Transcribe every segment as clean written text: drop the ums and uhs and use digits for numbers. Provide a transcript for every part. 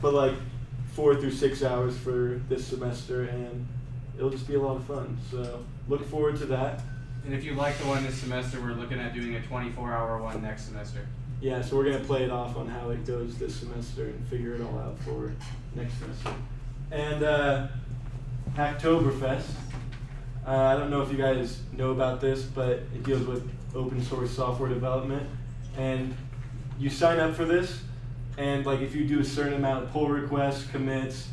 but like 4 through 6 hours for this semester, and it'll just be a lot of fun. So look forward to that. And if you like the one this semester, we're looking at doing a 24-hour one next semester. Yeah, so we're going to play it off on how it goes this semester and figure it all out for next semester. And Hacktoberfest. I don't know if you guys know about this, but it deals with open source software development. And you sign up for this, and like if you do a certain amount of pull requests, commits,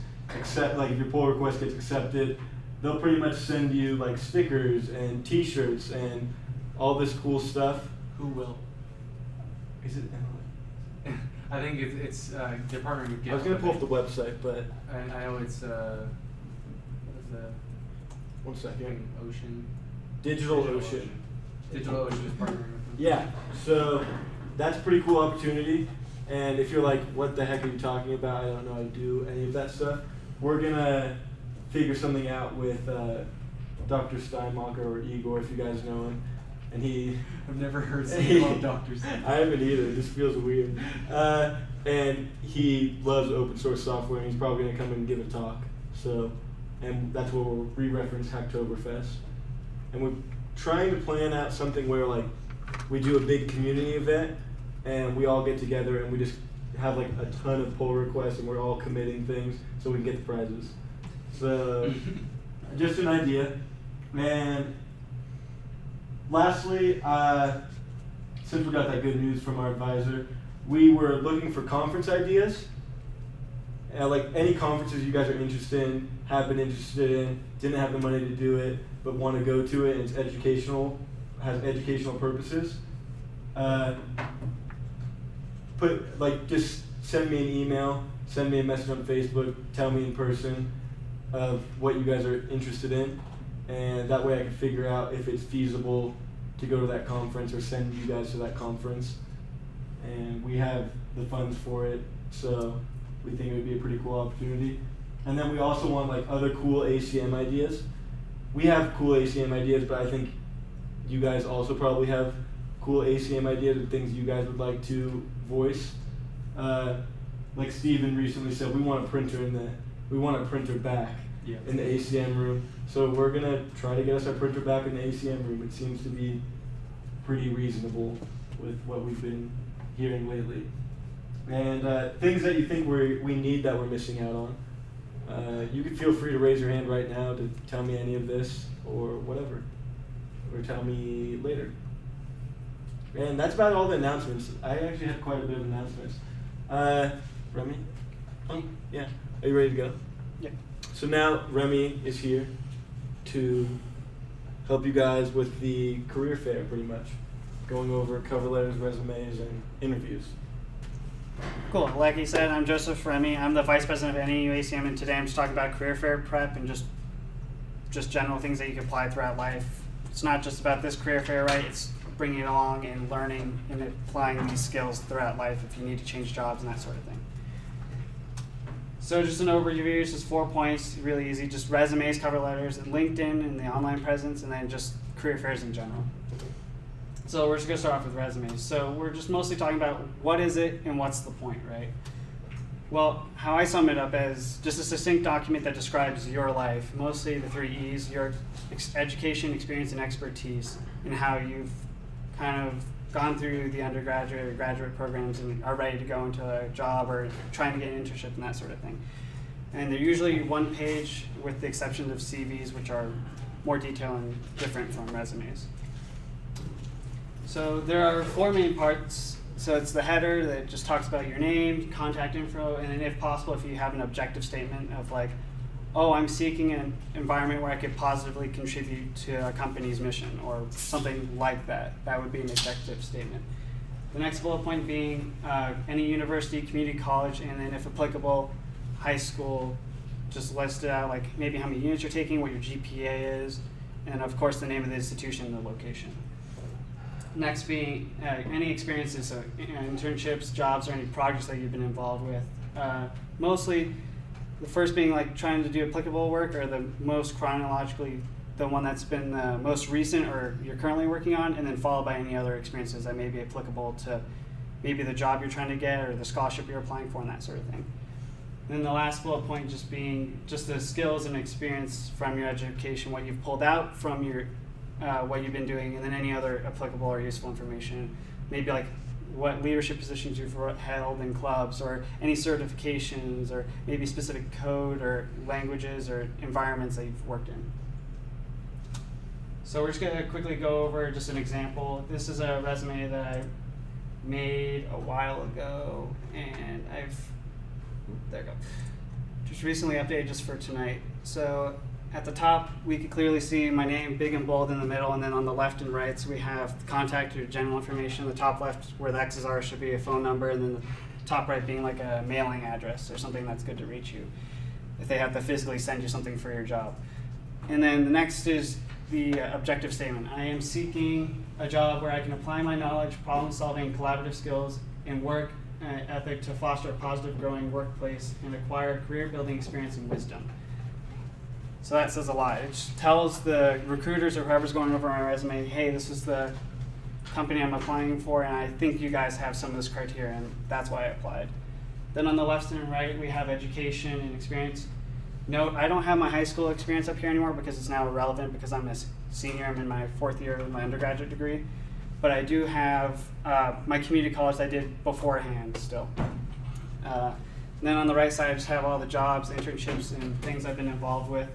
like if your pull request gets accepted, they'll pretty much send you like stickers and t-shirts and all this cool stuff. Who will? Is it Emily? I think it's they're partnering with GitHub. I was going to pull up the website, but I know it's what is the 1 second. Ocean. DigitalOcean. DigitalOcean is partnering with them. Yeah, so that's a pretty cool opportunity. And if you're like, what the heck are you talking about? I don't know how to do any of that stuff. We're going to figure something out with Dr. Steinmacher or Igor, if you guys know him. And I've never heard someone called Dr. Steinmacher. I haven't either. It just feels weird. And he loves open source software, and he's probably going to come and give a talk. So, and that's where we'll re-reference Hacktoberfest. And we're trying to plan out something where like we do a big community event, and we all get together and we just have like a ton of pull requests, and we're all committing things so we can get the prizes. So, just an idea. And lastly, since we got that good news from our advisor, we were looking for conference ideas. Like any conferences you guys are interested in, have been interested in, didn't have the money to do it, but want to go to it, and it's educational, has educational purposes. Just send me an email, send me a message on Facebook, tell me in person of what you guys are interested in, and that way I can figure out if it's feasible to go to that conference or send you guys to that conference. And we have the funds for it, so we think it would be a pretty cool opportunity. And then we also want like other cool ACM ideas. We have cool ACM ideas, but I think you guys also probably have cool ACM ideas and things you guys would like to voice. Like Steven recently said, we want a printer back in the ACM room. So we're gonna try to get us our printer back in the ACM room. It seems to be pretty reasonable with what we've been hearing lately. And things that you think we need that we're missing out on. You can feel free to raise your hand right now to tell me any of this or whatever, or tell me later. And that's about all the announcements. I actually had quite a bit of announcements. Remy? Oh, yeah. Are you ready to go? Yeah. So now Remy is here to help you guys with the career fair, pretty much. Going over cover letters, resumes, and interviews. Cool. Like he said, I'm Joseph Remy. I'm the Vice President of NAU ACM, and today I'm just talking about career fair prep and just general things that you can apply throughout life. It's not just about this career fair, right? It's bringing it along and learning and applying these skills throughout life if you need to change jobs and that sort of thing. So just an overview, this is 4 points, really easy, just resumes, cover letters, and LinkedIn and the online presence, and then just career fairs in general. So we're just going to start off with resumes. So we're just mostly talking about what is it and what's the point, right? Well, how I sum it up as just a succinct document that describes your life, mostly the 3 E's, your education, experience, and expertise, and how you've kind of gone through the undergraduate or graduate programs and are ready to go into a job or trying to get an internship and that sort of thing. And they're usually 1 page with the exception of CVs, which are more detailed and different from resumes. So there are 4 main parts. So it's the header that just talks about your name, contact info, and then if possible, if you have an objective statement of like, oh, I'm seeking an environment where I could positively contribute to a company's mission or something like that. That would be an objective statement. The next bullet point being any university, community college, and then if applicable, high school, just list it out like maybe how many units you're taking, what your GPA is, and of course the name of the institution and the location. Next being any experiences, so internships, jobs, or any projects that you've been involved with. Mostly, the first being like trying to do applicable work, or the most chronologically, the one that's been the most recent or you're currently working on, and then followed by any other experiences that may be applicable to maybe the job you're trying to get or the scholarship you're applying for and that sort of thing. And then the last bullet point just being just the skills and experience from your education, what you've pulled out from your what you've been doing, and then any other applicable or useful information. Maybe like what leadership positions you've held in clubs, or any certifications, or maybe specific code or languages or environments that you've worked in. So we're just going to quickly go over just an example. This is a resume that I made a while ago, and there we go. Just recently updated just for tonight. So at the top, we can clearly see my name big and bold in the middle, and then on the left and right, so we have the contact or general information. The top left, where the X's are, should be a phone number, and then the top right being like a mailing address or something that's good to reach you if they have to physically send you something for your job. And then the next is the objective statement. I am seeking a job where I can apply my knowledge, problem solving, collaborative skills, and work ethic to foster a positive, growing workplace and acquire career building experience and wisdom. So that says a lot. It just tells the recruiters or whoever's going over my resume, hey, this is the company I'm applying for, and I think you guys have some of this criteria, and that's why I applied. Then on the left and right, we have education and experience. Note, I don't have my high school experience up here anymore because it's now irrelevant because I'm a senior. I'm in my 4th year of my undergraduate degree. But I do have my community college I did beforehand still. And then on the right side, I just have all the jobs, internships, and things I've been involved with.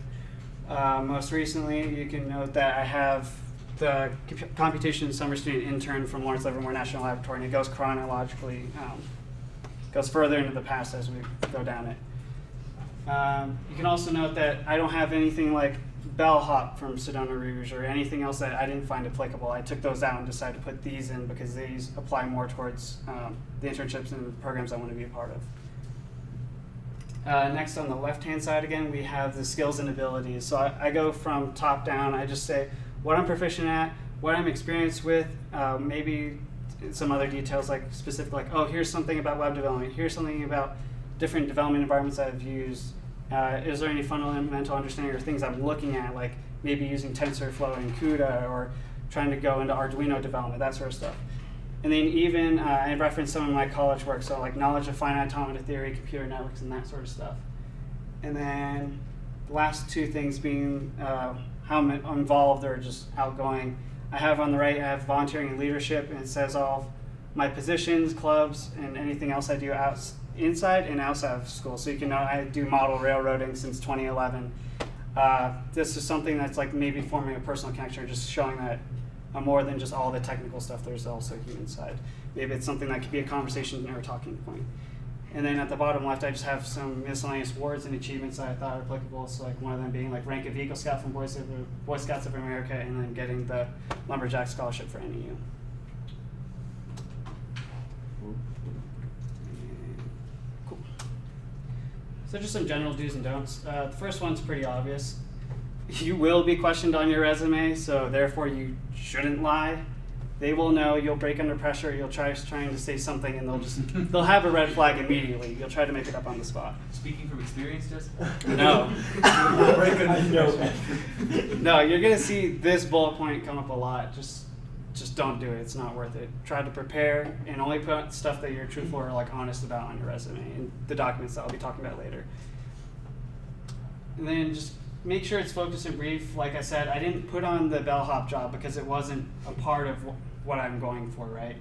Most recently, you can note that I have the computation summer student intern from Lawrence Livermore National Laboratory, and it goes chronologically, goes further into the past as we go down it. You can also note that I don't have anything like bellhop from Sedona Rouge or anything else that I didn't find applicable. I took those out and decided to put these in because these apply more towards the internships and programs I want to be a part of. Next, on the left-hand side again, we have the skills and abilities. So I go from top down. I just say what I'm proficient at, what I'm experienced with, maybe some other details like specific, like, oh, here's something about web development. Here's something about different development environments I've used. Is there any fundamental understanding or things I'm looking at, like maybe using TensorFlow and CUDA, or trying to go into Arduino development, that sort of stuff. And then even I referenced some of my college work, so like knowledge of finite automata theory, computer networks, and that sort of stuff. And then the last two things being how I'm involved or just outgoing. I have on the right, I have volunteering and leadership, and it says all my positions, clubs, and anything else I do inside and outside of school. So you can know I do model railroading since 2011. This is something that's like maybe forming a personal connection, or just showing that I'm more than just all the technical stuff. There's also a human side. Maybe it's something that could be a conversation or a talking point. And then at the bottom left, I just have some miscellaneous awards and achievements that I thought are applicable. So like one of them being like rank of Eagle Scout from Boy Scouts of America, and then getting the Lumberjack Scholarship for NAU. Cool. So just some general do's and don'ts. The first one's pretty obvious. You will be questioned on your resume, so therefore you shouldn't lie. They will know. You'll break under pressure. You'll trying to say something, and they'll have a red flag immediately. You'll try to make it up on the spot. Speaking from experience, Joseph? No. No, you're gonna see this bullet point come up a lot. Just don't do it. It's not worth it. Try to prepare and only put stuff that you're truthful or like honest about on your resume and the documents that I'll be talking about later. And then just make sure it's focused and brief. Like I said, I didn't put on the bellhop job because it wasn't a part of what I'm going for, right?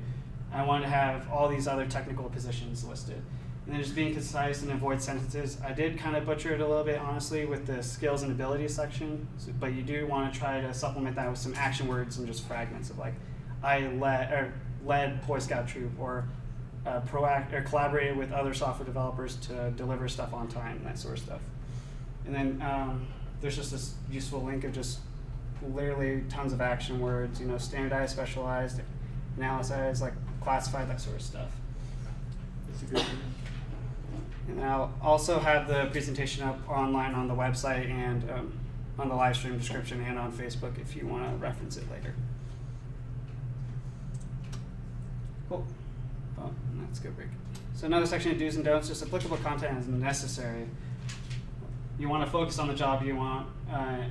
I wanted to have all these other technical positions listed. And then just being concise and avoid sentences. I did kind of butcher it a little bit, honestly, with the skills and abilities section, but you do want to try to supplement that with some action words and just fragments of like, I led Boy Scout troop, or collaborated with other software developers to deliver stuff on time, that sort of stuff. And then there's just this useful link of just literally tons of action words, standardized, specialized, analyzed, like classified, that sort of stuff. That's a good one. And I'll also have the presentation up online on the website and on the live stream description and on Facebook if you want to reference it later. Cool. Well, that's a good break. So another section of do's and don'ts, just applicable content as necessary. You want to focus on the job you want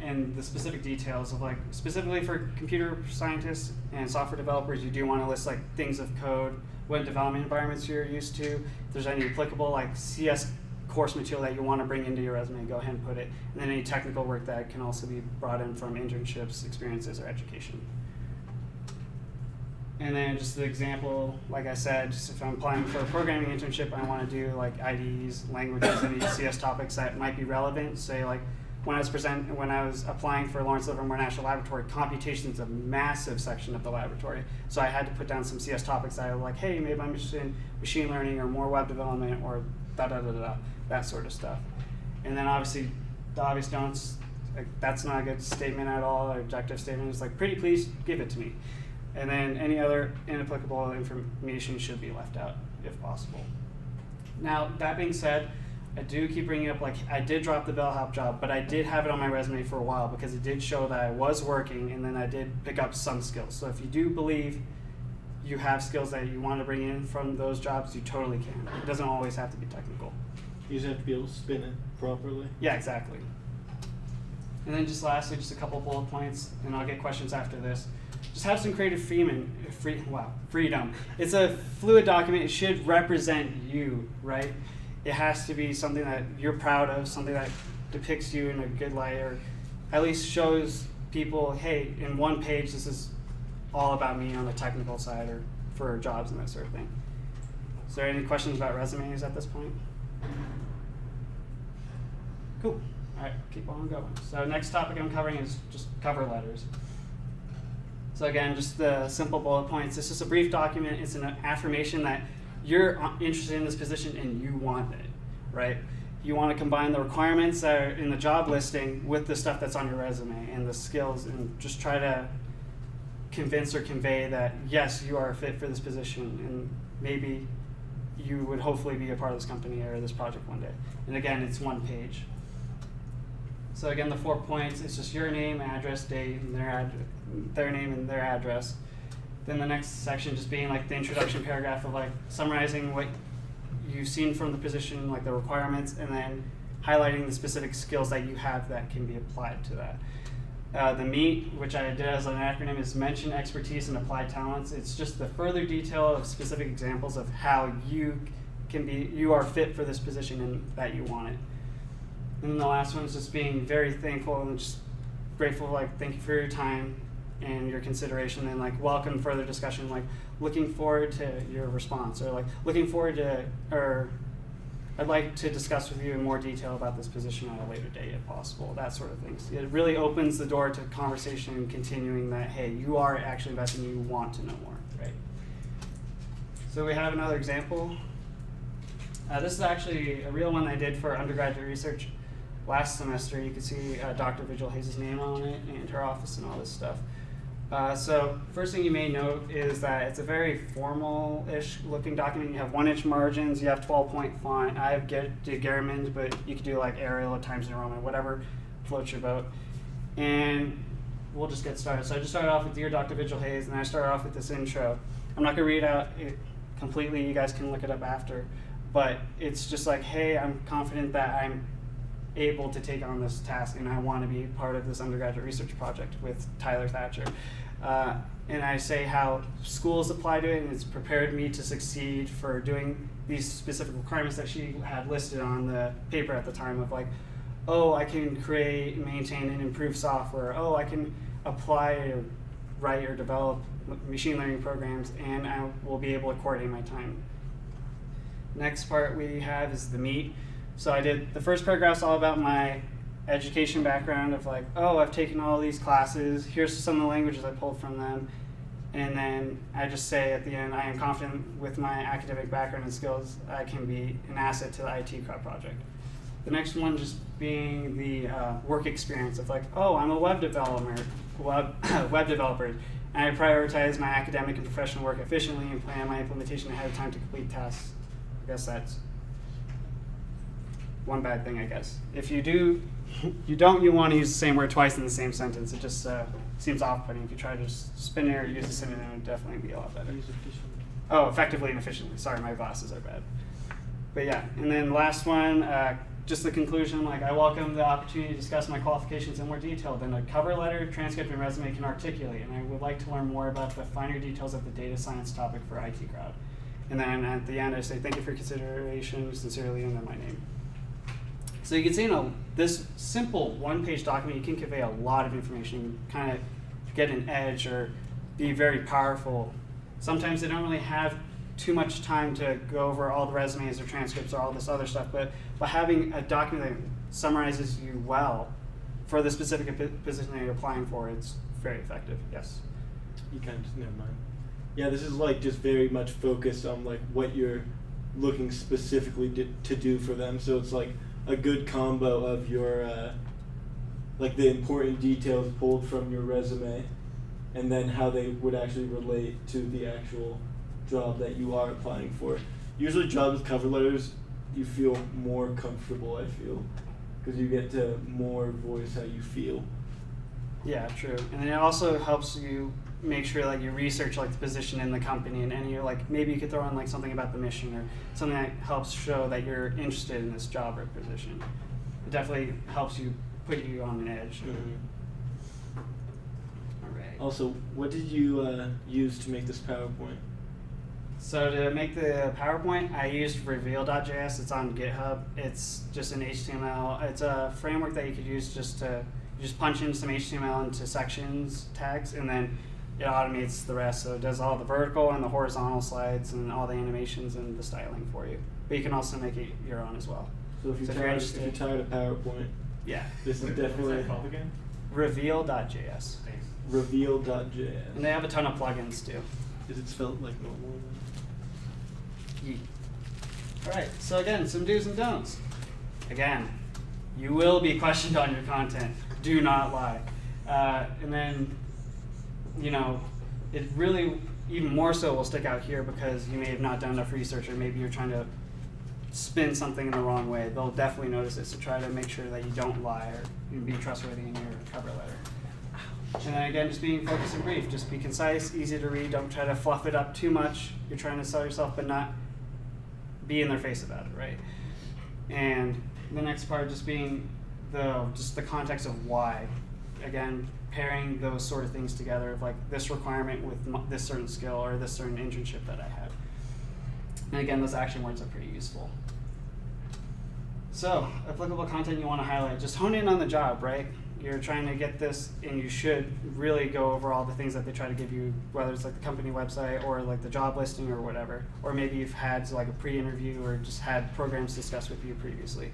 and the specific details of like, specifically for computer scientists and software developers, you do want to list like things of code, what development environments you're used to, if there's any applicable like CS course material that you want to bring into your resume, go ahead and put it. And then any technical work that can also be brought in from internships, experiences, or education. And then just the example, like I said, just if I'm applying for a programming internship, I want to do like IDEs, languages, and CS topics that might be relevant. Say like when I was applying for Lawrence Livermore National Laboratory, computation is a massive section of the laboratory. So I had to put down some CS topics that I was like, hey, maybe I'm interested in machine learning or more web development or that sort of stuff. And then obviously the obvious don'ts, like, that's not a good statement at all, or objective statement. It's like, pretty please give it to me. And then any other inapplicable information should be left out if possible. Now, that being said, I do keep bringing up, like, I did drop the bellhop job, but I did have it on my resume for a while because it did show that I was working, and then I did pick up some skills. So if you do believe you have skills that you want to bring in from those jobs, you totally can. It doesn't always have to be technical. You just have to be able to spin it properly. Yeah, exactly. And then just lastly, just a couple bullet points, and I'll get questions after this. Just have some creative freedom. It's a fluid document. It should represent you, right? It has to be something that you're proud of, something that depicts you in a good light, or at least shows people, hey, in one page, this is all about me on the technical side or for jobs and that sort of thing. Is there any questions about resumes at this point? Cool. All right, keep on going. So next topic I'm covering is just cover letters. So again, just the simple bullet points. It's just a brief document. It's an affirmation that you're interested in this position and you want it, right? You want to combine the requirements that are in the job listing with the stuff that's on your resume and the skills, and just try to convince or convey that, yes, you are a fit for this position, and maybe you would hopefully be a part of this company or this project one day. And again, it's one page. So again, the 4 points, it's just your name, address, date, and their name and their address. Then the next section just being like the introduction paragraph of like summarizing what you've seen from the position, like the requirements, and then highlighting the specific skills that you have that can be applied to that. The MEET, which I did as an acronym, is mention expertise and applied talents. It's just the further detail of specific examples of how you are fit for this position and that you want it. And then the last one is just being very thankful and just grateful, like, thank you for your time and your consideration, and like welcome further discussion, like looking forward to your response, or like looking forward to, or I'd like to discuss with you in more detail about this position at a later date if possible, that sort of things. It really opens the door to conversation and continuing that, hey, you are actually investing, you want to know more, right? So we have another example. This is actually a real one I did for undergraduate research last semester. You can see Dr. Vigil Hayes' name on it and her office and all this stuff. So first thing you may note is that it's a very formal-ish looking document. You have 1-inch margins, you have 12-point font. I did Garamond, but you could do like Arial or Times New Roman, whatever floats your boat. And we'll just get started. So I just started off with Dear Dr. Vigil Hayes, and I started off with this intro. I'm not going to read out it completely. You guys can look it up after. But it's just like, hey, I'm confident that I'm able to take on this task, and I want to be part of this undergraduate research project with Tyler Thatcher. And I say how schools apply to it, and it's prepared me to succeed for doing these specific requirements that she had listed on the paper at the time of like, oh, I can create, maintain, and improve software. Oh, I can apply or write or develop machine learning programs, and I will be able to coordinate my time. Next part we have is the meat. So I did, the first paragraph's all about my education background of like, oh, I've taken all these classes, here's some of the languages I pulled from them, and then I just say at the end, I am confident with my academic background and skills, I can be an asset to the IT crowd project. The next one just being the work experience of like, oh, I'm a web developer, and I prioritize my academic and professional work efficiently and plan my implementation ahead of time to complete tasks. I guess that's one bad thing, I guess. If you do, you want to use the same word twice in the same sentence. It just seems off-putting. If you try to just spin it or use a synonym, it would definitely be a lot better. Use efficiently. Oh, effectively and efficiently. Sorry, my glasses are bad. But yeah, and then last one, just the conclusion, like I welcome the opportunity to discuss my qualifications in more detail than a cover letter, transcript, and resume can articulate, and I would like to learn more about the finer details of the data science topic for IT crowd. And then at the end, I say thank you for your consideration, sincerely, and then my name. So you can see in this simple one-page document, you can convey a lot of information, kind of get an edge or be very powerful. Sometimes they don't really have too much time to go over all the resumes or transcripts or all this other stuff, but by having a document that summarizes you well for the specific position that you're applying for, it's very effective. Yes. You kind of just never mind. Yeah, this is like just very much focused on like what you're looking specifically to do for them. So it's like a good combo of your like the important details pulled from your resume, and then how they would actually relate to the actual job that you are applying for. Usually, jobs with cover letters, you feel more comfortable. I feel because you get to more voice how you feel. Yeah, true. And then it also helps you make sure like you research like the position in the company, and any like maybe you could throw in like something about the mission or something that helps show that you're interested in this job or position. It definitely helps you put you on an edge. Mm-hmm. All right. Also, what did you use to make this PowerPoint? So to make the PowerPoint, I used Reveal.js. It's on GitHub. It's just an HTML. It's a framework that you could use just to punch in some HTML into sections tags, and then it automates the rest. So it does all the vertical and the horizontal slides and all the animations and the styling for you. But you can also make it your own as well. So if you're tired of PowerPoint, yeah, this is What's definitely that called again? Reveal.js. Thanks. Reveal.js. And they have a ton of plugins too. Is it spelled like normal? All right, so again, some do's and don'ts. Again, you will be questioned on your content. Do not lie. And then, you know, it really, even more so will stick out here because you may have not done enough research, or maybe you're trying to spin something in the wrong way. They'll definitely notice it, so try to make sure that you don't lie or you be trustworthy in your cover letter. And then again, just being focused and brief. Just be concise, easy to read. Don't try to fluff it up too much. You're trying to sell yourself, but not be in their face about it, right? And the next part, just being the context of why. Again, pairing those sort of things together of like this requirement with this certain skill or this certain internship that I had. And again, those action words are pretty useful. So, applicable content you want to highlight. Just hone in on the job, right? You're trying to get this, and you should really go over all the things that they try to give you, whether it's like the company website or like the job listing or whatever. Or maybe you've had like a pre-interview or just had programs discussed with you previously.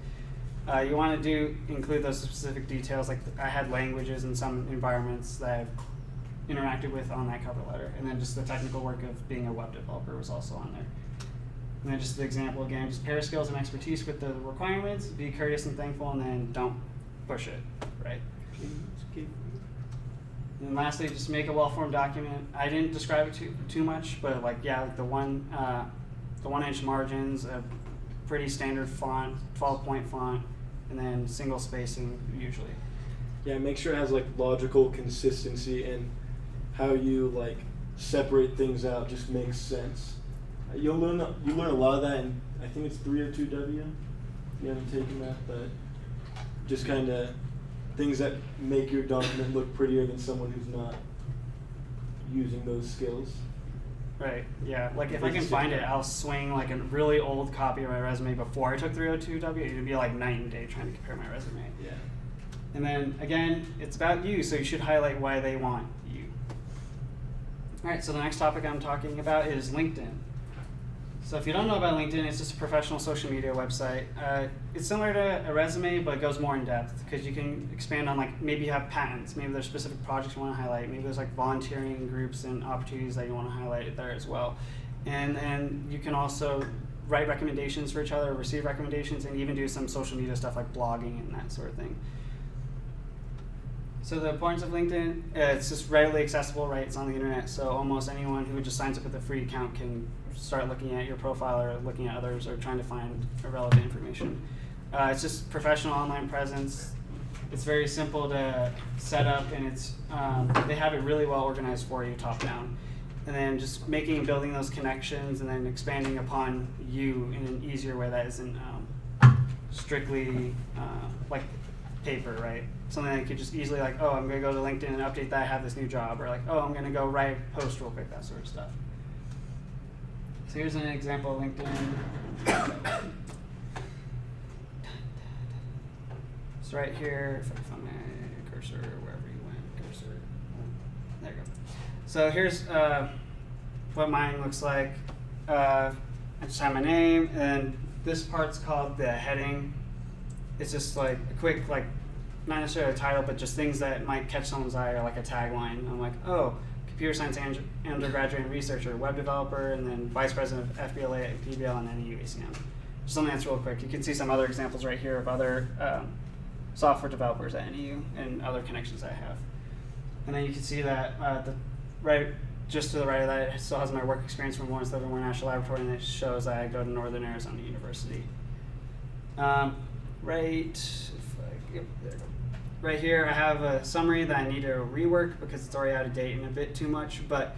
You want to include those specific details, like I had languages in some environments that I've interacted with on that cover letter. And then just the technical work of being a web developer was also on there. And then just the example again, just pair skills and expertise with the requirements, be courteous and thankful, and then don't push it, right? And lastly, just make a well-formed document. I didn't describe it too much, but like the 1-inch margins, a pretty standard font, 12-point font, and then single spacing usually. Yeah, make sure it has like logical consistency, and how you like separate things out just makes sense. You learn a lot of that in, I think it's 302W. You haven't taken that, but just kind of things that make your document look prettier than someone who's not using those skills. Right, yeah. Like if I can find it, I'll swing like a really old copy of my resume before I took 302W. It'd be like night and day trying to compare my resume. Yeah. And then again, it's about you, so you should highlight why they want you. All right, so the next topic I'm talking about is LinkedIn. So if you don't know about LinkedIn, it's just a professional social media website. It's similar to a resume, but it goes more in depth because you can expand on like maybe you have patents, maybe there's specific projects you want to highlight, maybe there's like volunteering groups and opportunities that you want to highlight there as well. And you can also write recommendations for each other, receive recommendations, and even do some social media stuff like blogging and that sort of thing. So the importance of LinkedIn, it's just readily accessible, right? It's on the internet, so almost anyone who just signs up with a free account can start looking at your profile or looking at others or trying to find relevant information. It's just professional online presence. It's very simple to set up, and it's they have it really well organized for you top down. And then just making and building those connections and then expanding upon you in an easier way that isn't strictly like paper, right? Something that you could just easily like, oh, I'm going to go to LinkedIn and update that I have this new job, or like, oh, I'm going to go write a post real quick, that sort of stuff. So here's an example of LinkedIn. So right here, if I can find my cursor, wherever you went, cursor, there you go. So here's what mine looks like. I just have my name, and this part's called the heading. It's just like a quick, like, not necessarily a title, but just things that might catch someone's eye, or like a tagline. I'm like, oh, computer science undergraduate and researcher, web developer, and then vice president of FBLA at PBL and NAU ACM. Something that's real quick. You can see some other examples right here of other software developers at NAU and other connections I have. And then you can see that just to the right of that, it still has my work experience from Lawrence Livermore National Laboratory, and it shows that I go to Northern Arizona University. Right here, I have a summary that I need to rework because it's already out of date and a bit too much, but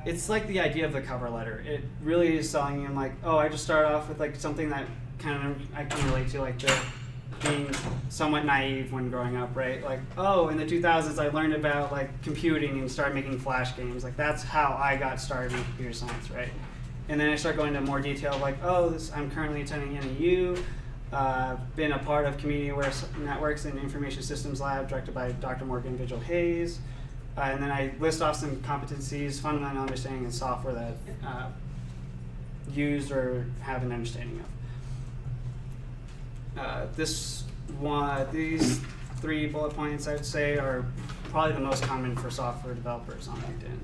it's like the idea of the cover letter. It really is selling you, like, oh, I just start off with like something that kind of I can relate to, like being somewhat naive when growing up, right? Like, oh, in the 2000s, I learned about like computing and started making Flash games. Like, that's how I got started in computer science, right? And then I start going into more detail, like, oh, I'm currently attending NAU. Been a part of Community Aware Networks and Information Systems Lab, directed by Dr. Morgan Vigil-Hayes. And then I list off some competencies, fundamental understanding in software that used or have an understanding of. These 3 bullet points, I would say, are probably the most common for software developers on LinkedIn.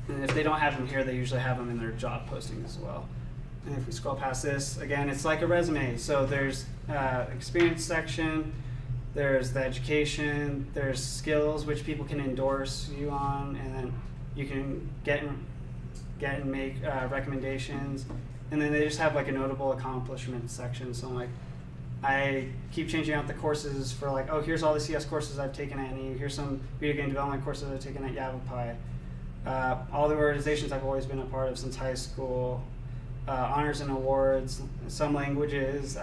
And if they don't have them here, they usually have them in their job postings as well. And if we scroll past this, again, it's like a resume. So there's experience section, there's the education, there's skills which people can endorse you on, and then you can get and make recommendations. And then they just have like a notable accomplishment section. So like, I keep changing out the courses for like, oh, here's all the CS courses I've taken at NAU, here's some video game development courses I've taken at Yavapai. All the organizations I've always been a part of since high school. Honors and awards, some languages,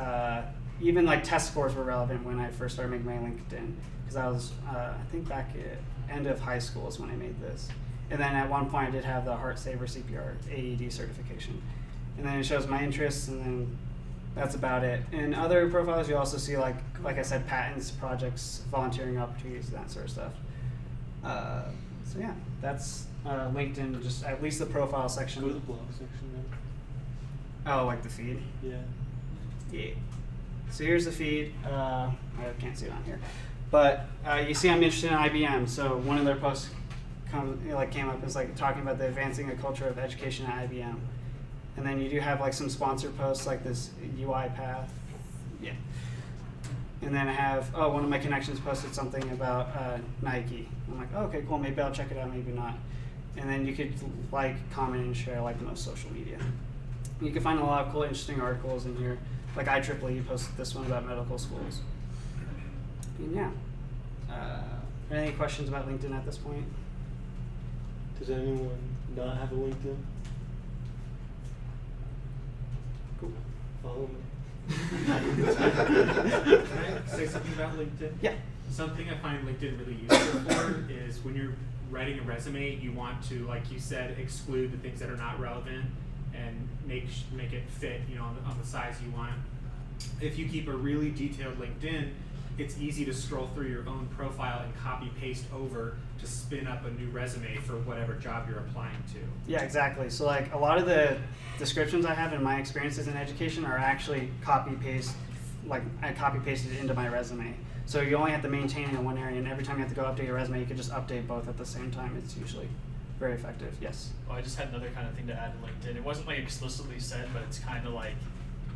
even like test scores were relevant when I first started making my LinkedIn, because I was, I think back at end of high school is when I made this. And then at one point I did have the Heart Saver CPR AED certification. And then it shows my interests, and then that's about it. In other profiles you also see, like I said, patents, projects, volunteering opportunities, that sort of stuff. So yeah, that's LinkedIn, just at least the profile section. Go to the blog section then. Oh, like the feed? Yeah. Yeah. So here's the feed. I can't see it on here. But you see I'm interested in IBM. So one of their posts came up as like talking about the advancing a culture of education at IBM. And then you do have like some sponsored posts like this UiPath. Yeah. And then I have, one of my connections posted something about Nike. I'm like, oh, okay, cool, maybe I'll check it out, maybe not. And then you could like, comment, and share like most social media. You can find a lot of cool, interesting articles in here. Like IEEE posted this one about medical schools. And yeah. Any questions about LinkedIn at this point? Does anyone not have a LinkedIn? Cool. Follow me. Can I say something about LinkedIn? Yeah. Something I find LinkedIn really useful for is when you're writing a resume, you want to, like you said, exclude the things that are not relevant and make it fit, on the size you want. If you keep a really detailed LinkedIn, it's easy to scroll through your own profile and copy paste over to spin up a new resume for whatever job you're applying to. Yeah, exactly. So like a lot of the descriptions I have in my experiences in education are actually copy paste, like I copy pasted it into my resume. So you only have to maintain it in one area, and every time you have to go update your resume, you can just update both at the same time. It's usually very effective. Yes. Well, I just had another kind of thing to add to LinkedIn. It wasn't like explicitly said, but it's kind of like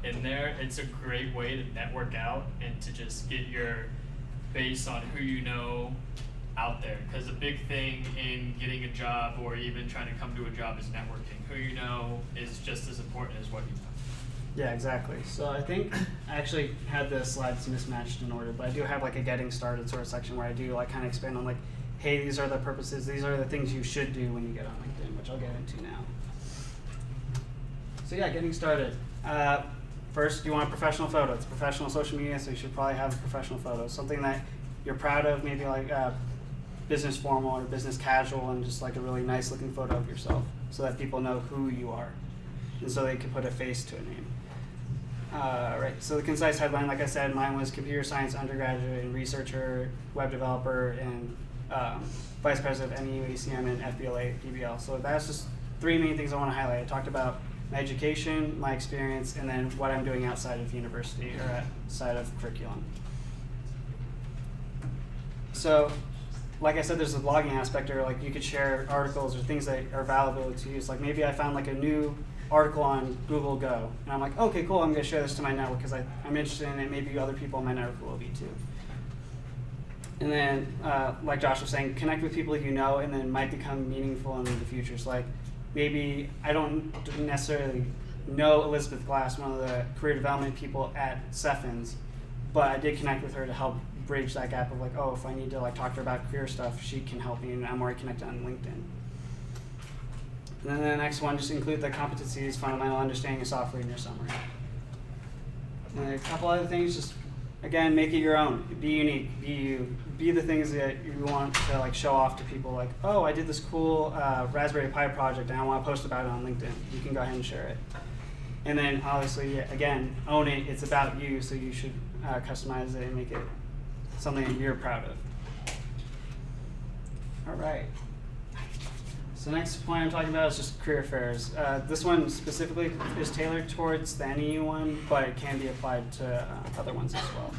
in there. It's a great way to network out and to just get your base on who you know out there. Because a big thing in getting a job or even trying to come to a job is networking. Who you know is just as important as what you know. Yeah, exactly. So I think I actually had the slides mismatched in order, but I do have like a getting started sort of section where I do like kind of expand on like, hey, these are the purposes, these are the things you should do when you get on LinkedIn, which I'll get into now. So yeah, getting started. First, you want a professional photo. It's professional social media, so you should probably have a professional photo. Something that you're proud of, maybe like business formal or business casual, and just like a really nice looking photo of yourself so that people know who you are and so they can put a face to a name. Right, so the concise headline, like I said, mine was computer science undergraduate and researcher, web developer, and vice president of NAU ACM and FBLA DBL. So that's just 3 main things I want to highlight. I talked about my education, my experience, and then what I'm doing outside of university or outside of curriculum. So, like I said, there's a blogging aspect, or like you could share articles or things that are valuable to use. Like maybe I found like a new article on Google Go, and I'm like, okay, cool, I'm going to share this to my network because I'm interested in it. Maybe other people in my network will be too. And then, like Josh was saying, connect with people you know and then might become meaningful in the future. So like maybe I don't necessarily know Elizabeth Glass, one of the career development people at Ceffins, but I did connect with her to help bridge that gap of like, oh, if I need to like talk to her about career stuff, she can help me, and I'm already connected on LinkedIn. And then the next one, just include the competencies, fundamental understanding of software in your summary. And a couple other things, just again, make it your own. Be unique, be you, be the things that you want to like show off to people. Like, oh, I did this cool Raspberry Pi project, and I want to post about it on LinkedIn. You can go ahead and share it. And then obviously, again, own it. It's about you, so you should customize it and make it something that you're proud of. All right. So the next point I'm talking about is just career fairs. This one specifically is tailored towards the NAU one, but it can be applied to other ones as well.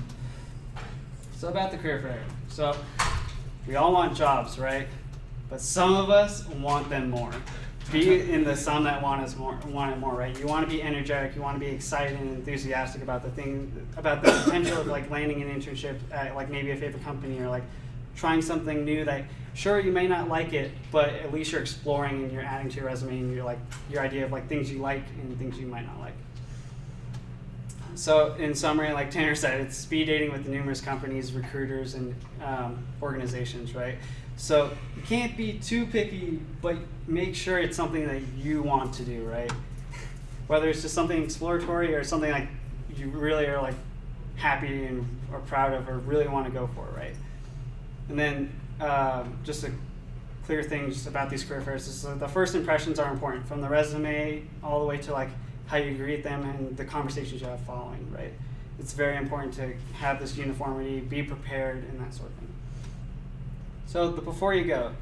So about the career fair. So we all want jobs, right? But some of us want them more. Be in the some that want it more, right? You want to be energetic, you want to be excited and enthusiastic about the thing, about the potential of like landing an internship at like maybe a favorite company, or like trying something new that, sure, you may not like it, but at least you're exploring and you're adding to your resume and you're like your idea of like things you like and things you might not like. So in summary, like Tanner said, it's speed dating with numerous companies, recruiters, and organizations, right? So you can't be too picky, but make sure it's something that you want to do, right? Whether it's just something exploratory or something like you really are like happy and or proud of or really want to go for, right? And then just a clear thing just about these career fairs is the first impressions are important, from the resume all the way to like how you greet them and the conversations you have following, right? It's very important to have this uniformity, be prepared, and that sort of thing. So before you go,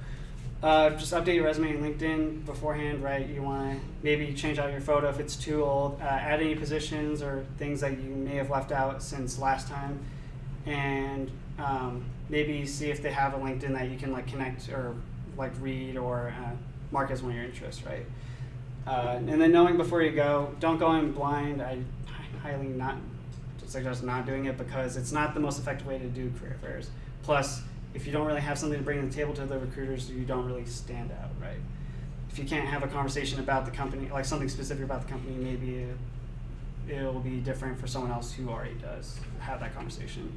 just update your resume and LinkedIn beforehand, right? You want to maybe change out your photo if it's too old, add any positions or things that you may have left out since last time, and maybe see if they have a LinkedIn that you can like connect or like read or mark as one of your interests, right? And then knowing before you go, don't go in blind. I highly not suggest not doing it because it's not the most effective way to do career fairs. Plus, if you don't really have something to bring to the table to the recruiters, you don't really stand out, right? If you can't have a conversation about the company, like something specific about the company, maybe it'll be different for someone else who already does have that conversation.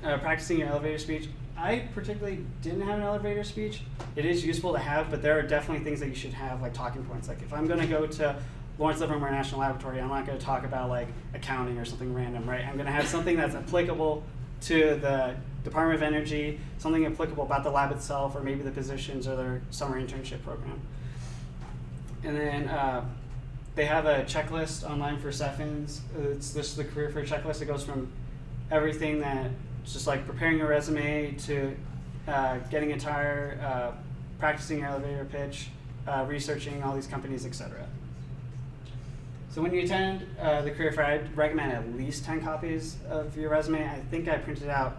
Practicing your elevator speech. I particularly didn't have an elevator speech. It is useful to have, but there are definitely things that you should have, like talking points. Like if I'm going to go to Lawrence Livermore National Laboratory, I'm not going to talk about like accounting or something random, right? I'm going to have something that's applicable to the Department of Energy, something applicable about the lab itself, or maybe the positions or their summer internship program. And then they have a checklist online for Ceffins. It's the career fair checklist. It goes from everything that it's just like preparing your resume to getting a tire, practicing your elevator pitch, researching all these companies, etc. So when you attend the career fair, I'd recommend at least 10 copies of your resume. I think I printed out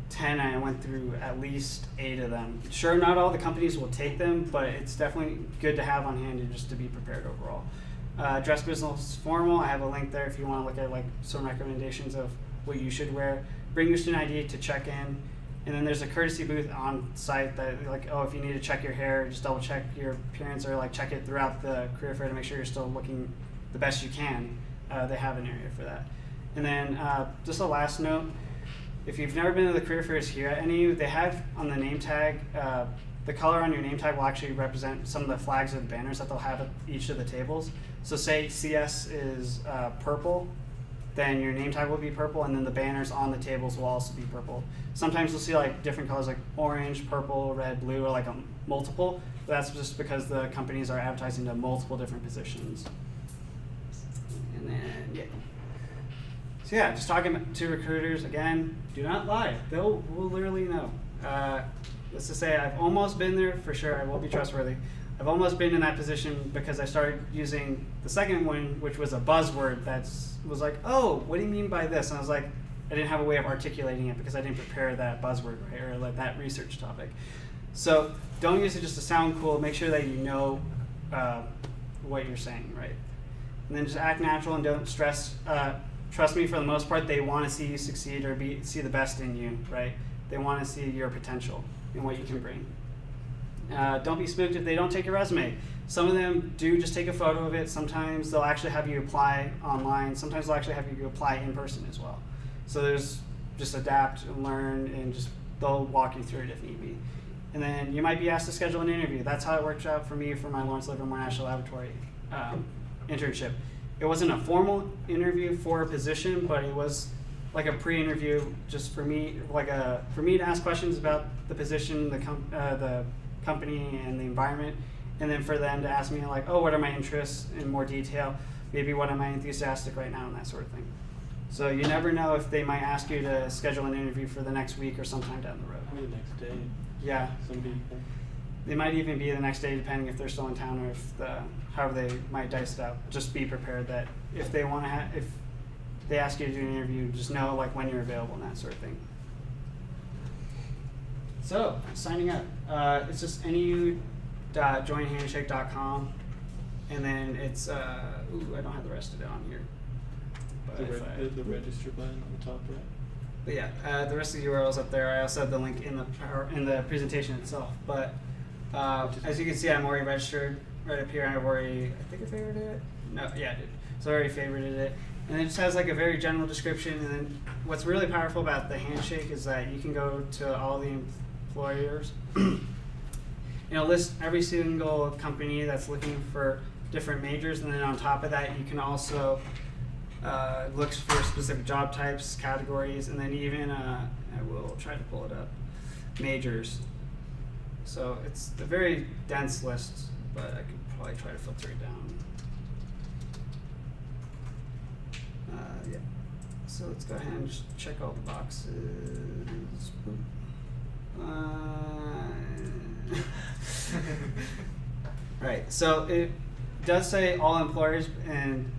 10 and I went through at least 8 of them. Sure, not all the companies will take them, but it's definitely good to have on hand and just to be prepared overall. Dress business formal, I have a link there if you want to look at like some recommendations of what you should wear. Bring your student ID to check in. And then there's a courtesy booth on site that like, oh, if you need to check your hair, just double check your appearance or like check it throughout the career fair to make sure you're still looking the best you can. They have an area for that. And then just a last note, if you've never been to the career fairs here at NAU, they have on the name tag, the color on your name tag will actually represent some of the flags or the banners that they'll have at each of the tables. So say CS is purple, then your name tag will be purple, and then the banners on the tables will also be purple. Sometimes you'll see like different colors like orange, purple, red, blue, or like a multiple. But that's just because the companies are advertising to multiple different positions. And then, yeah. So yeah, just talking to recruiters, again, do not lie. Will literally know. Let's just say I've almost been there, for sure, I will be trustworthy. I've almost been in that position because I started using the second one, which was a buzzword that was like, oh, what do you mean by this? And I was like, I didn't have a way of articulating it because I didn't prepare that buzzword, right, or like that research topic. So don't use it just to sound cool. Make sure that you know what you're saying, right? And then just act natural and don't stress. Trust me, for the most part, they want to see you succeed or see the best in you, right? They want to see your potential and what you can bring. Don't be spooked if they don't take your resume. Some of them do just take a photo of it. Sometimes they'll actually have you apply online. Sometimes they'll actually have you apply in person as well. So there's just adapt and learn, and just they'll walk you through it if need be. And then you might be asked to schedule an interview. That's how it worked out for me for my Lawrence Livermore National Laboratory internship. It wasn't a formal interview for a position, but it was like a pre-interview just for me, for me to ask questions about the position, the company, and the environment, and then for them to ask me like, oh, what are my interests in more detail? Maybe what am I enthusiastic right now, and that sort of thing. So you never know if they might ask you to schedule an interview for the next week or sometime down the road. Or the next day. Yeah. Some people. They might even be the next day, depending if they're still in town or if however they might dice it out. Just be prepared that if they want to if they ask you to do an interview, just know like when you're available and that sort of thing. So signing up, it's just NAU.joinhandshake.com, and then it's I don't have the rest of it on here. But The register button on the top right. But yeah, the rest of the URLs up there. I also have the link in the presentation itself. But as you can see, I'm already registered right up here. I think I favorited it. No, yeah, I did. So I already favorited it. And it just has like a very general description. And then what's really powerful about the handshake is that you can go to all the employers, list every single company that's looking for different majors. And then on top of that, you can also looks for specific job types, categories, and then even, I will try to pull it up, majors. So it's a very dense list, but I could probably try to filter it down. Yeah. So let's go ahead and just check all the boxes. Right, so it does say all employers, and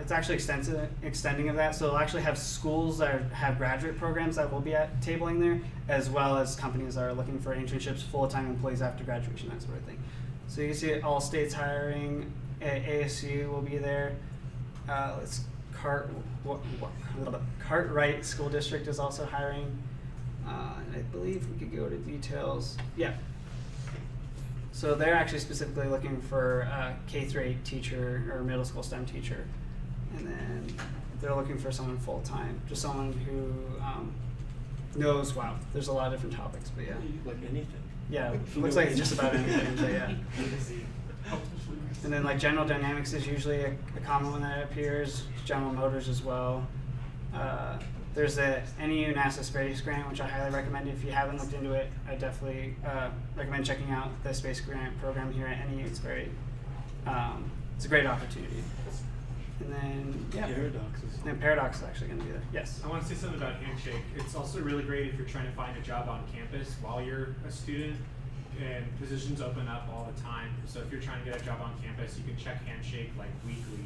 it's actually extending of that. So it'll actually have schools that have graduate programs that will be tabling there, as well as companies that are looking for internships, full-time employees after graduation, that sort of thing. So you can see all states hiring. ASU will be there. Cartwright School District is also hiring. And I believe we could go to details. Yeah. So they're actually specifically looking for a K-8 teacher or middle school STEM teacher. And then they're looking for someone full-time, just someone who knows, wow, there's a lot of different topics, but yeah. Like anything. Yeah, Like, it looks like it's just about anything, but yeah. And then like General Dynamics is usually a common one that appears, General Motors as well. There's the NAU NASA Space Grant, which I highly recommend. If you haven't looked into it, I definitely recommend checking out the Space Grant program here at NAU. It's it's a great opportunity. And then, yeah. Paradox is actually going to be there. Yes. I want to say something about Handshake. It's also really great if you're trying to find a job on campus while you're a student, and positions open up all the time. So if you're trying to get a job on campus, you can check Handshake like weekly.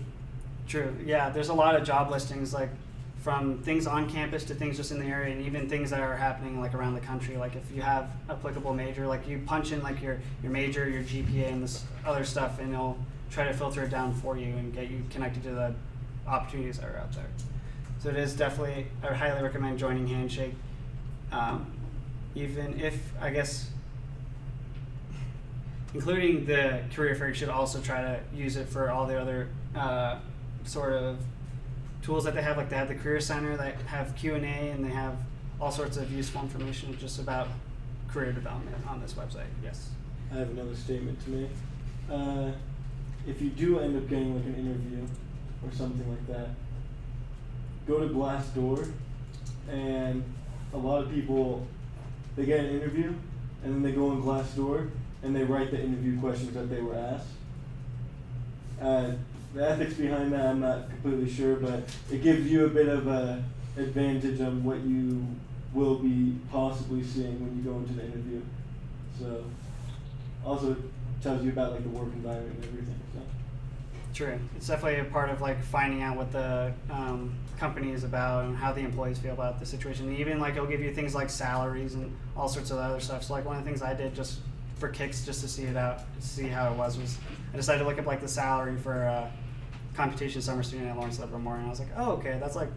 True. Yeah, there's a lot of job listings, like from things on campus to things just in the area, and even things that are happening like around the country. Like if you have applicable major, like you punch in like your major, your GPA, and this other stuff, and it'll try to filter it down for you and get you connected to the opportunities that are out there. So it is definitely, I would highly recommend joining Handshake. Even if, I guess, including the career fair, you should also try to use it for all the other sort of tools that they have. Like they have the Career Center that have Q&A, and they have all sorts of useful information just about career development on this website. Yes. I have another statement to make. If you do end up getting like an interview or something like that, go to Glassdoor, and a lot of people, they get an interview and then they go on Glassdoor and they write the interview questions that they were asked. the ethics behind that, I'm not completely sure, but it gives you a bit of a advantage on what you will be possibly seeing when you go into the interview. So, also tells you about like the work environment and everything. So. True. It's definitely a part of like finding out what the company is about and how the employees feel about the situation. And even like it'll give you things like salaries and all sorts of other stuff. So like one of the things I did just for kicks, just to see it out, to see how it was I decided to look up like the salary for a computation summer student at Lawrence Livermore, and I was like, oh, okay, that's like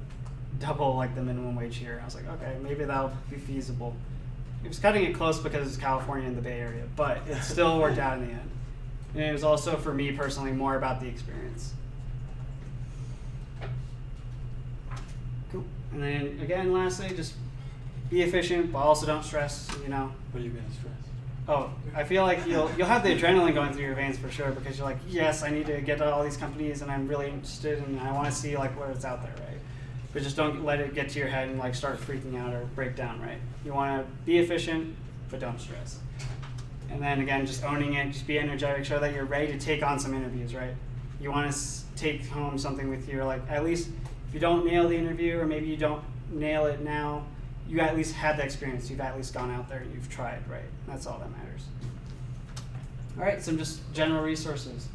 double like the minimum wage here. And I was like, okay, maybe that'll be feasible. It was cutting it close because it's California and the Bay Area, but it still worked out in the end. And it was also, for me personally, more about the experience. Cool. And then, again, lastly, just be efficient, but also don't stress, you know. What are you going to stress? Oh, I feel like you'll have the adrenaline going through your veins for sure, because you're like, yes, I need to get to all these companies, and I'm really interested, and I want to see like what it's out there, right? But just don't let it get to your head and like start freaking out or break down, right? You want to be efficient, but don't stress. And then again, just owning it, just be energetic, show that you're ready to take on some interviews, right? You want to take home something with you, or like at least if you don't nail the interview, or maybe you don't nail it now, you at least had the experience. You've at least gone out there and you've tried, right? That's all that matters. All right, some just general resources.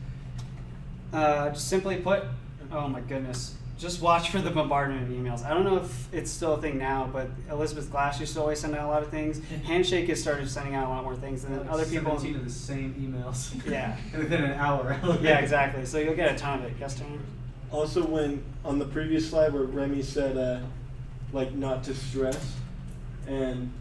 Just simply put, oh my goodness, just watch for the bombardment of emails. I don't know if it's still a thing now, but Elizabeth Glass used to always send out a lot of things. Handshake has started sending out a lot more things, and then other people. 17 of the same emails. Yeah. Within an hour. Yeah, exactly. So you'll get a ton of it. Yes, Tony? Also, when on the previous slide where Remy said, like, not to stress, and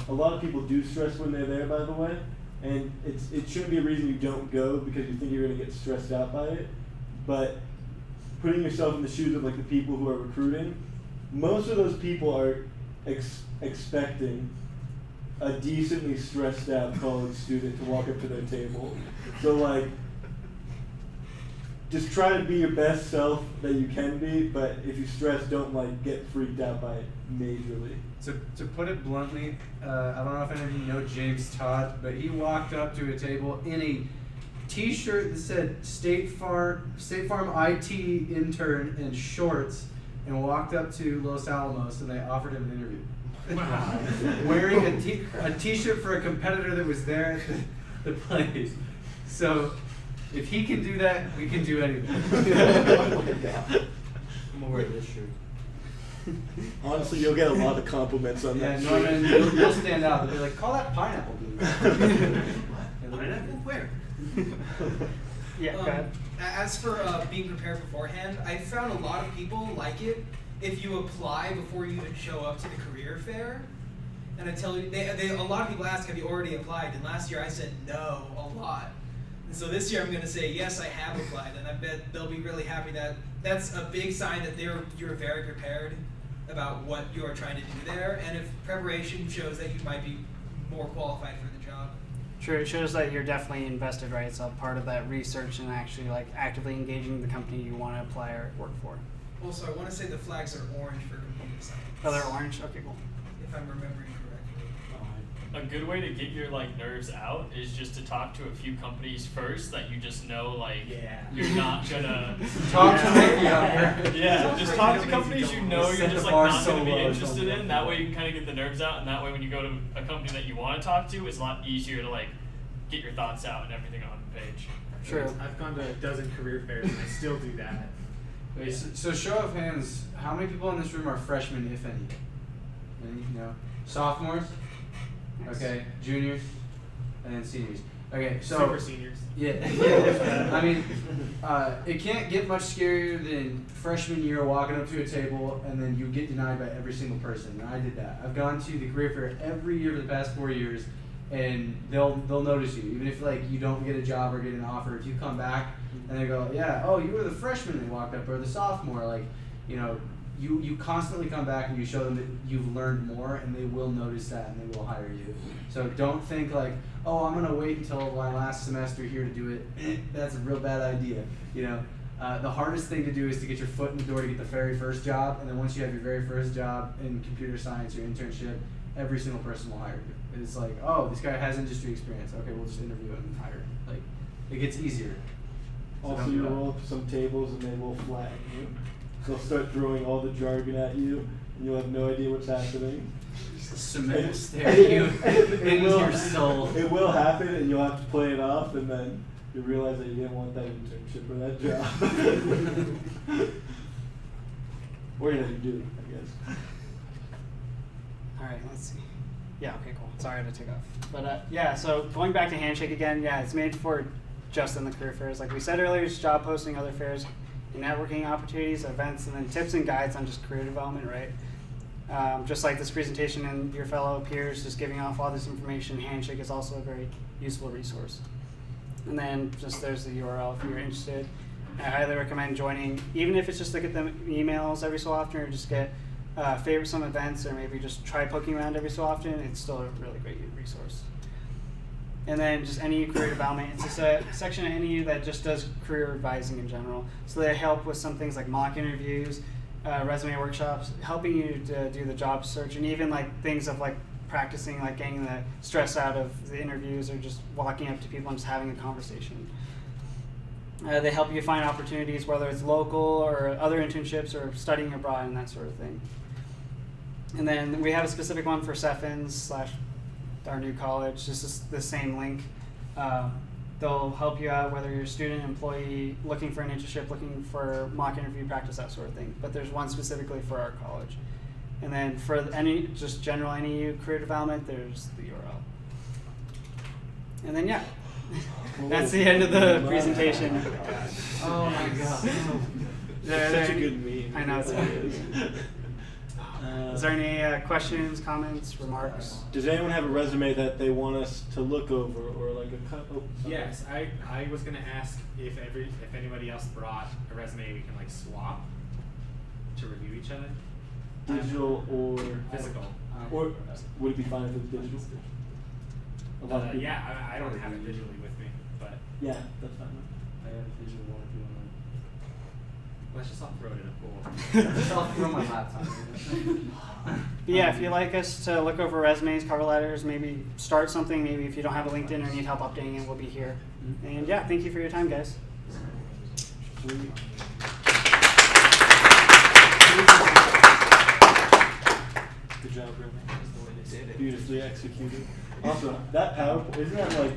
a lot of people do stress when they're there, by the way, and it shouldn't be a reason you don't go because you think you're going to get stressed out by it, but putting yourself in the shoes of like the people who are recruiting, most of those people are expecting a decently stressed out college student to walk up to their table. So like, just try to be your best self that you can be, but if you stress, don't like get freaked out by it majorly. To put it bluntly, I don't know if any of you know James Todd, but he walked up to a table in a T-shirt that said State Farm IT intern and shorts, and walked up to Los Alamos, and they offered him an interview. Wow. Wearing a T-shirt for a competitor that was there at the place. So if he can do that, we can do anything. Oh my God. I'm gonna wear this shirt. Honestly, you'll get a lot of compliments on Yeah, that. Norman, you'll stand out. They'll be like, call that pineapple, dude. Pineapple? Where? Yeah, go ahead. As for being prepared beforehand, I found a lot of people like it if you apply before you even show up to the career fair. And I tell you, a lot of people ask, have you already applied? And last year I said no a lot. And so this year I'm going to say, yes, I have applied. And I bet they'll be really happy that that's a big sign that you're very prepared about what you are trying to do there. And if preparation shows that you might be more qualified for the job. True, it shows that you're definitely invested, right? It's a part of that research and actually like actively engaging the company you want to apply or work for. Also, I want to say the flags are orange for computer science. Oh, they're orange? Okay, cool. If I'm remembering correctly. A good way to get your like nerves out is just to talk to a few companies first that you just know like you're not gonna Talk to me. yeah, just talk to companies you know Set you're the just like bar not so gonna be low, interested don't in. That way you can kind of get the nerves out, and that way when you go to a company that you want to talk to, it's a lot easier to like get your thoughts out and everything on the page. True. I've gone to a dozen career fairs and I still do that. Wait, so show of hands, how many people in this room are freshmen, if any? Any, no? Sophomores? Nice. Okay, juniors, and then seniors. Okay, so Super seniors. yeah. I mean, it can't get much scarier than freshman year walking up to a table and then you get denied by every single person. And I did that. I've gone to the career fair every year for the past 4 years, and they'll notice you, even if like you don't get a job or get an offer. If you come back and they go, yeah, oh, you were the freshman that walked up, or the sophomore, like, you know. You constantly come back and you show them that you've learned more, and they will notice that and they will hire you. So don't think like, oh, I'm gonna wait until my last semester here to do it. That's a real bad idea. You know, the hardest thing to do is to get your foot in the door to get the very first job, and then once you have your very first job in computer science, your internship, every single person will hire you. It's like, oh, this guy has industry experience. Okay, we'll just interview him and hire him. Like, it gets easier. Also, don't do you that. roll up some tables and they will flatten you. They'll start throwing all the jargon at you, and you'll have no idea what's happening. Cement will stare at you in your soul. It will happen, and you'll have to play it off, and then you realize that you didn't want that internship or that job. Or you do, I guess. All right, let's see. Yeah, okay, cool. Sorry to take off. But yeah, so going back to Handshake again, yeah, it's made for just in the career fairs. Like we said earlier, it's job posting, other fairs, networking opportunities, events, and then tips and guides on just career development, right? Just like this presentation and your fellow peers just giving off all this information, Handshake is also a very useful resource. And then just there's the URL if you're interested. I highly recommend joining, even if it's just to get them emails every so often or just get favorite some events or maybe just try poking around every so often. It's still a really great resource. And then just NAU Career Development. It's just a section at NAU that just does career advising in general. So they help with some things like mock interviews, resume workshops, helping you to do the job search, and even like things of like practicing, like getting the stress out of the interviews or just walking up to people and just having a conversation. They help you find opportunities, whether it's local or other internships or studying abroad and that sort of thing. And then we have a specific one for Ceffins / our new college. This is the same link. They'll help you out whether you're a student, employee, looking for an internship, looking for mock interview practice, that sort of thing. But there's one specifically for our college. And then for any just general NAU career development, there's the URL. And then yeah, that's the end of the presentation. Oh my god. Such a good meme. I know it's Is there any questions, comments, remarks? Does anyone have a resume that they want us to look over, or like a cut? Oh, sorry. Yes, I was gonna ask if anybody else brought a resume we can like swap to review each other. Digital or Physical. or would it be fine if it was digital? A lot of people- Yeah, I don't have it digitally with me, but Yeah, that's fine. I have a digital one if you want let's just all throw it in a pool. to. I'll throw my laptop. But yeah, if you'd like us to look over resumes, cover letters, maybe start something, maybe if you don't have a LinkedIn or need help updating it, we'll be here. And yeah, thank you for your time, guys. Sweet. Good job, Remy. Beautifully executed. Also, that PowerPoint, isn't that like